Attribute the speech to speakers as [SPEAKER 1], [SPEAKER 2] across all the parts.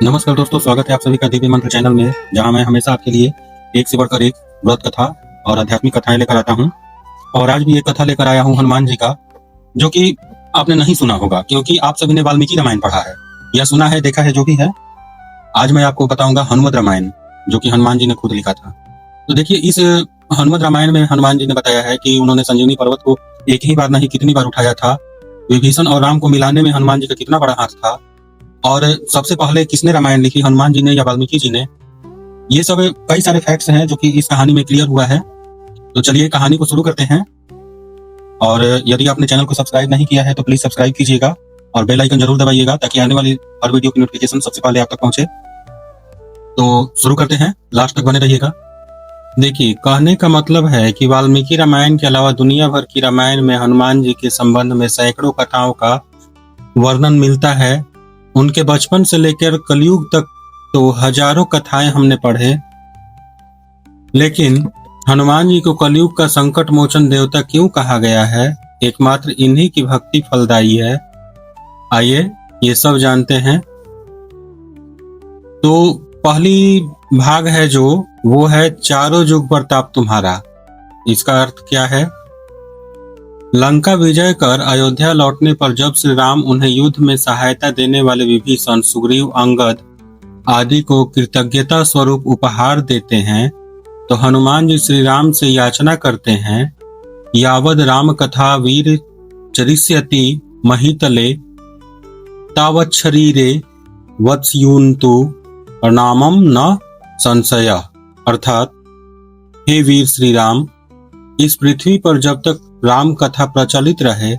[SPEAKER 1] नमस्कार दोस्तों, स्वागत है आप सभी का दिव्य मंत्र चैनल में, जहां मैं हमेशा आपके लिए एक से बढ़कर एक व्रत कथा और आध्यात्मिक कथाएं लेकर आता हूं। और आज भी एक कथा लेकर आया हूं हनुमान जी का, जो कि आपने नहीं सुना होगा क्योंकि आप सभी ने वाल्मीकि रामायण पढ़ा है या सुना है, देखा है, जो भी है। आज मैं आपको बताऊंगा हनुमत रामायण, जो कि हनुमान जी ने खुद लिखा था। तो देखिए, इस हनुमत रामायण में हनुमान जी ने बताया है कि उन्होंने संजीवनी पर्वत को एक ही बार नहीं कितनी बार उठाया था, विभीषण और राम को मिलाने में हनुमान जी का कितना बड़ा हाथ था, और सबसे पहले किसने रामायण लिखी, हनुमान जी ने या वाल्मीकि जी ने। ये सब कई सारे फैक्ट्स हैं जो कि इस कहानी में क्लियर हुआ है। तो चलिए कहानी को शुरू करते हैं। और यदि आपने चैनल को सब्सक्राइब नहीं किया है तो प्लीज सब्सक्राइब कीजिएगा और बेल आइकन जरूर दबाइएगा, ताकि आने वाली हर वीडियो की नोटिफिकेशन सबसे पहले आप तक पहुंचे। तो शुरू करते हैं, लास्ट तक बने रहिएगा। देखिए, कहने का मतलब है कि वाल्मीकि रामायण के अलावा दुनिया भर की रामायण में हनुमान जी के संबंध में सैकड़ों कथाओं का वर्णन मिलता है। उनके बचपन से लेकर कलयुग तक तो हजारों कथाएं हमने पढ़े, लेकिन हनुमान जी को कलयुग का संकट मोचन देवता क्यों कहा गया है? एकमात्र इन्हीं की भक्ति फलदायी है। आइए ये सब जानते हैं। तो पहली भाग है जो, वो है चारों युग प्रताप तुम्हारा। इसका अर्थ क्या है? लंका विजय कर अयोध्या लौटने पर जब श्री राम उन्हें युद्ध में सहायता देने वाले विभीषण, सुग्रीव, अंगद आदि को कृतज्ञता स्वरूप उपहार देते हैं, तो हनुमान जी श्री राम से याचना करते हैं, यावद राम कथा वीर चरिष्यति महितले तावत् शरीरे वत्स्युन्तु नामम न संशय। अर्थात, हे वीर श्री राम, इस पृथ्वी पर जब तक राम कथा प्रचलित रहे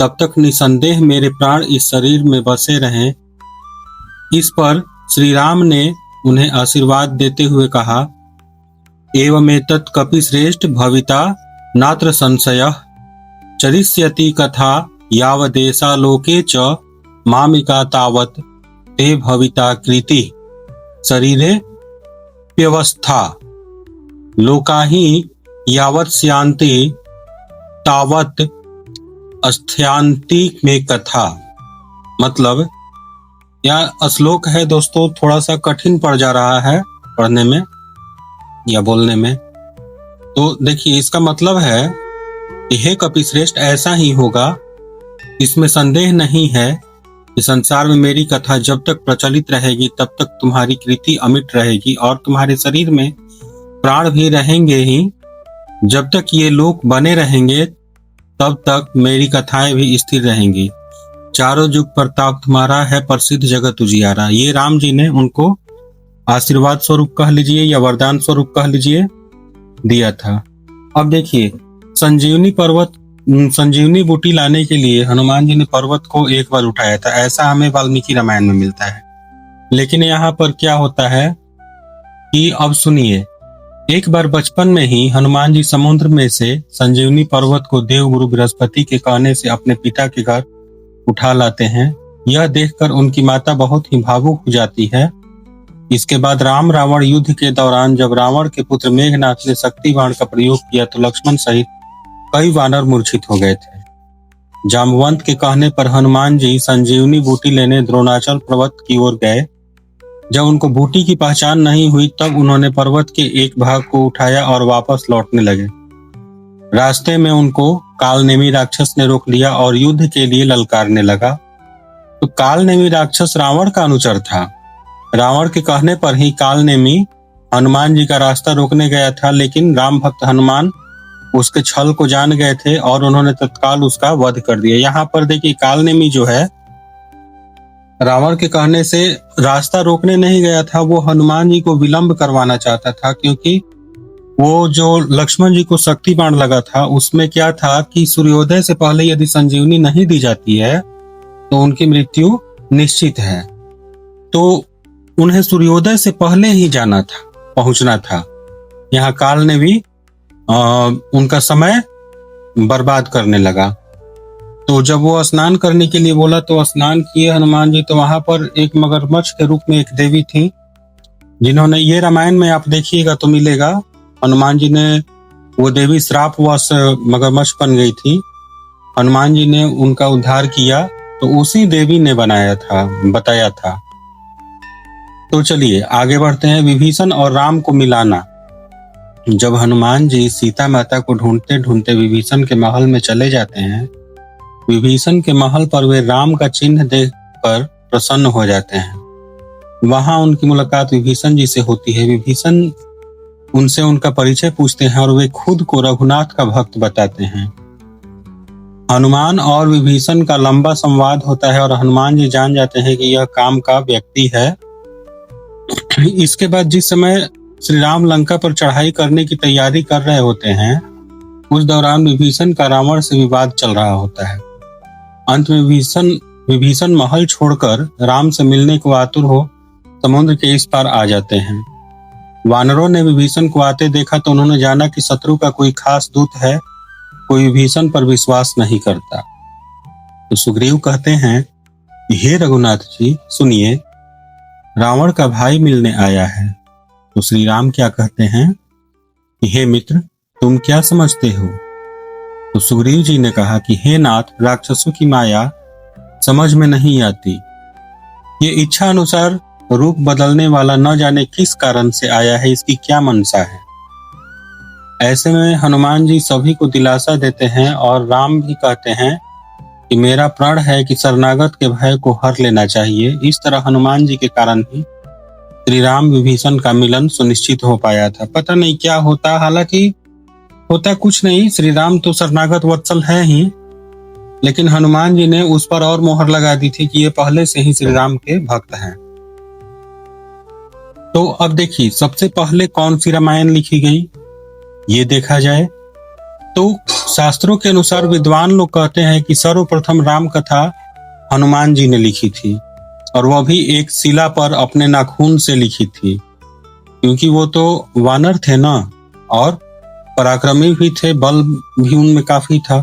[SPEAKER 1] तब तक निसंदेह मेरे प्राण इस शरीर में बसे रहें। इस पर श्री राम ने उन्हें आशीर्वाद देते हुए कहा, एवमेतत् कपिश्रेष्ठ भविता नात्र संशयः चरिष्यति कथा यावदेशा लोके च मामिका तावत् ते भविता कृति शरीरे व्यवस्था लोकाहि यावत् स्यांति तावत् अस्थ्यांति में कथा। मतलब, यह श्लोक है दोस्तों, थोड़ा सा कठिन पड़ जा रहा है पढ़ने में या बोलने में। तो देखिए, इसका मतलब है कि हे कपिश्रेष्ठ, ऐसा ही होगा, इसमें संदेह नहीं है कि संसार में मेरी कथा जब तक प्रचलित रहेगी तब तक तुम्हारी कृति अमिट रहेगी और तुम्हारे शरीर में प्राण भी रहेंगे ही। जब तक ये लोक बने रहेंगे तब तक मेरी कथाएं भी स्थिर रहेंगी। चारों युग प्रताप तुम्हारा है, प्रसिद्ध जगत उजियारा। ये राम जी ने उनको आशीर्वाद स्वरूप कह लीजिए या वरदान स्वरूप कह लीजिए, दिया था। अब देखिए, संजीवनी बूटी लाने के लिए हनुमान जी ने पर्वत को एक बार उठाया था, ऐसा हमें वाल्मीकि रामायण में मिलता है। लेकिन यहाँ पर क्या होता है कि, अब सुनिए, एक बार बचपन में ही हनुमान जी समुद्र में से संजीवनी पर्वत को देवगुरु बृहस्पति के कहने से अपने पिता के घर उठा लाते हैं। यह देखकर उनकी माता बहुत ही भावुक हो जाती है। इसके बाद राम रावण युद्ध के दौरान जब रावण के पुत्र मेघनाथ ने शक्ति बाण का प्रयोग किया तो लक्ष्मण सहित कई वानर मूर्छित हो गए थे। जामवंत के कहने पर हनुमान जी संजीवनी बूटी लेने द्रोणाचल पर्वत की ओर गए। जब उनको बूटी की पहचान नहीं हुई तब उन्होंने पर्वत के एक भाग को उठाया और वापस लौटने लगे। रास्ते में उनको कालनेमी राक्षस ने रोक लिया और युद्ध के लिए ललकारने लगा। तो कालनेमी राक्षस रावण का अनुचर था। रावण के कहने पर ही कालनेमी हनुमान जी का रास्ता रोकने गया था, लेकिन राम भक्त हनुमान उसके छल को जान गए थे और उन्होंने तत्काल उसका वध कर दिया। यहाँ पर देखिए, कालनेमी जो है, रावण के कहने से रास्ता रोकने नहीं गया था, वो हनुमान जी को विलंब करवाना चाहता था, क्योंकि वो जो लक्ष्मण जी को शक्ति बाण लगा था उसमें क्या था कि सूर्योदय से पहले यदि संजीवनी नहीं दी जाती है तो उनकी मृत्यु निश्चित है। तो उन्हें सूर्योदय से पहले ही जाना था, पहुंचना था। यहाँ काल ने भी उनका समय बर्बाद करने लगा। तो जब वो स्नान करने के लिए बोला तो स्नान किए हनुमान जी, तो वहां पर एक मगरमच्छ के रूप में एक देवी थी, जिन्होंने, ये रामायण में आप देखिएगा तो मिलेगा, हनुमान जी ने, वो देवी श्रापवश मगरमच्छ बन गई थी। हनुमान जी ने उनका उद्धार किया तो उसी देवी ने बताया था। तो चलिए आगे बढ़ते हैं। विभीषण और राम को मिलाना। जब हनुमान जी सीता माता को ढूंढते ढूंढते विभीषण के महल में चले जाते हैं, विभीषण के महल पर वे राम का चिन्ह देखकर प्रसन्न हो जाते हैं। वहां उनकी मुलाकात विभीषण जी से होती है। विभीषण उनसे उनका परिचय पूछते हैं और वे खुद को रघुनाथ का भक्त बताते हैं। हनुमान और विभीषण का लंबा संवाद होता है और हनुमान जी जान जाते हैं कि यह काम का व्यक्ति है। इसके बाद जिस समय श्री राम लंका पर चढ़ाई करने की तैयारी कर रहे होते हैं, उस दौरान विभीषण का रावण से विवाद चल रहा होता है। अंत में विभीषण महल छोड़कर राम से मिलने को आतुर हो समुद्र के इस पार आ जाते हैं। वानरों ने विभीषण को आते देखा तो उन्होंने जाना कि शत्रु का कोई खास दूत है, कोई विभीषण पर विश्वास नहीं करता। तो सुग्रीव कहते हैं, हे रघुनाथ जी सुनिए, रावण का भाई मिलने आया है। तो श्री राम क्या कहते हैं कि हे मित्र, तुम क्या समझते हो? तो सुग्रीव जी ने कहा कि हे नाथ, राक्षसों की माया समझ में नहीं आती। ये इच्छा अनुसार रूप बदलने वाला न जाने किस कारण से आया है, इसकी क्या मनसा है। ऐसे में हनुमान जी सभी को दिलासा देते हैं और राम भी कहते हैं कि मेरा प्रण है कि शरणागत के भय को हर लेना चाहिए। इस तरह हनुमान जी के कारण ही श्री राम विभीषण का मिलन सुनिश्चित हो पाया था। पता नहीं क्या होता, हालांकि होता कुछ नहीं, श्री राम तो शरणागत वत्सल है ही, लेकिन हनुमान जी ने उस पर और मोहर लगा दी थी कि ये पहले से ही श्री राम के भक्त हैं। तो अब देखिए, सबसे पहले कौन सी रामायण लिखी गई ये देखा जाए तो शास्त्रों के अनुसार विद्वान लोग कहते हैं कि सर्वप्रथम राम कथा हनुमान जी ने लिखी थी, और वह भी एक शिला पर अपने नाखून से लिखी थी, क्योंकि वो तो वानर थे ना, और पराक्रमी भी थे, बल भी उनमें काफी था।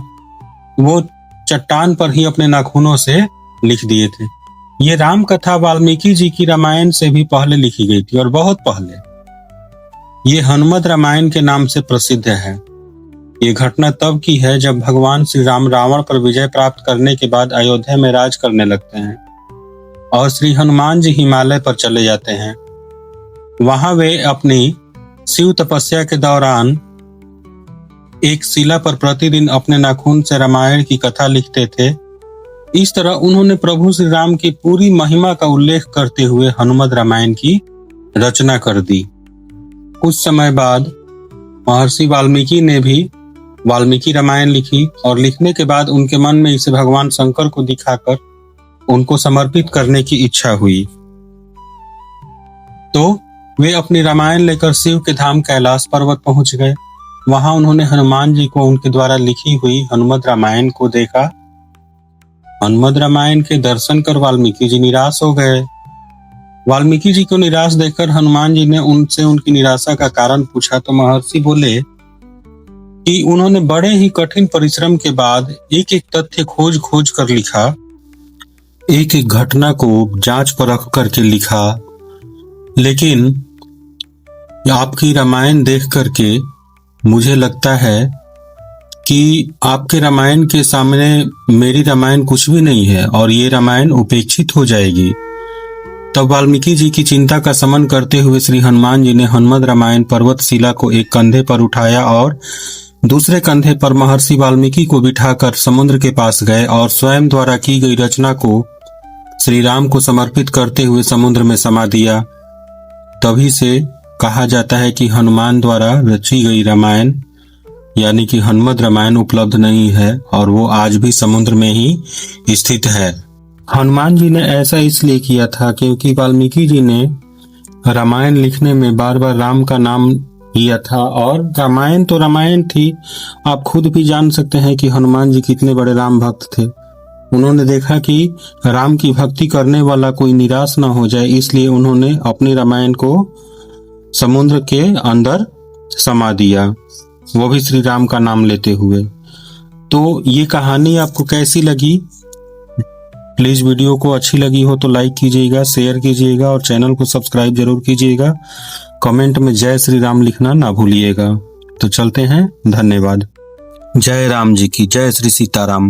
[SPEAKER 1] वो चट्टान पर ही अपने नाखूनों से लिख दिए थे। ये राम कथा वाल्मीकि जी की रामायण से भी पहले लिखी गई थी, और बहुत पहले। ये हनुमत रामायण के नाम से प्रसिद्ध है। ये घटना तब की है जब भगवान श्री राम रावण पर विजय प्राप्त करने के बाद अयोध्या में राज करने लगते हैं और श्री हनुमान जी हिमालय पर चले जाते हैं। वहां वे अपनी शिव तपस्या के दौरान एक शिला पर प्रतिदिन अपने नाखून से रामायण की कथा लिखते थे। इस तरह उन्होंने प्रभु श्री राम की पूरी महिमा का उल्लेख करते हुए हनुमत रामायण की रचना कर दी। कुछ समय बाद महर्षि वाल्मीकि ने भी वाल्मीकि रामायण लिखी, और लिखने के बाद उनके मन में इसे भगवान शंकर को दिखाकर उनको समर्पित करने की इच्छा हुई। तो वे अपनी रामायण लेकर शिव के धाम कैलाश पर्वत पहुंच गए। वहां उन्होंने हनुमान जी को उनके द्वारा लिखी हुई हनुमत रामायण को देखा। हनुमत रामायण के दर्शन कर वाल्मीकि जी निराश हो गए। वाल्मीकि जी को निराश देखकर हनुमान जी ने उनसे उनकी निराशा का कारण पूछा, तो महर्षि बोले कि उन्होंने बड़े ही कठिन परिश्रम के बाद एक एक तथ्य खोज खोज कर लिखा, एक एक घटना को जांच परख करके लिखा, लेकिन आपकी रामायण देख करके मुझे लगता है कि आपके रामायण के सामने मेरी रामायण कुछ भी नहीं है और ये रामायण उपेक्षित हो जाएगी। तब वाल्मीकि जी की चिंता का शमन करते हुए श्री हनुमान जी ने हनुमत रामायण पर्वत शिला को एक कंधे पर उठाया और दूसरे कंधे पर महर्षि वाल्मीकि को बिठाकर समुद्र के पास गए और स्वयं द्वारा की गई रचना को श्री राम को समर्पित करते हुए समुद्र में समा दिया। तभी से कहा जाता है कि हनुमान द्वारा रची गई रामायण यानी कि हनुमत रामायण उपलब्ध नहीं है और वो आज भी समुद्र में ही स्थित है। हनुमान जी ने ऐसा इसलिए किया था क्योंकि वाल्मीकि जी ने रामायण लिखने में बार बार राम का नाम लिया था, और रामायण तो रामायण थी। आप खुद भी जान सकते हैं कि हनुमान जी कितने बड़े राम भक्त थे। उन्होंने देखा कि राम की भक्ति करने वाला कोई निराश न हो जाए, इसलिए उन्होंने अपनी रामायण को समुद्र के अंदर समा दिया, वो भी श्री राम का नाम लेते हुए। तो ये कहानी आपको कैसी लगी? प्लीज वीडियो को अच्छी लगी हो तो लाइक कीजिएगा, शेयर कीजिएगा और चैनल को सब्सक्राइब जरूर कीजिएगा। कमेंट में जय श्री राम लिखना ना भूलिएगा। तो चलते हैं, धन्यवाद। जय राम जी की जय, श्री सीताराम।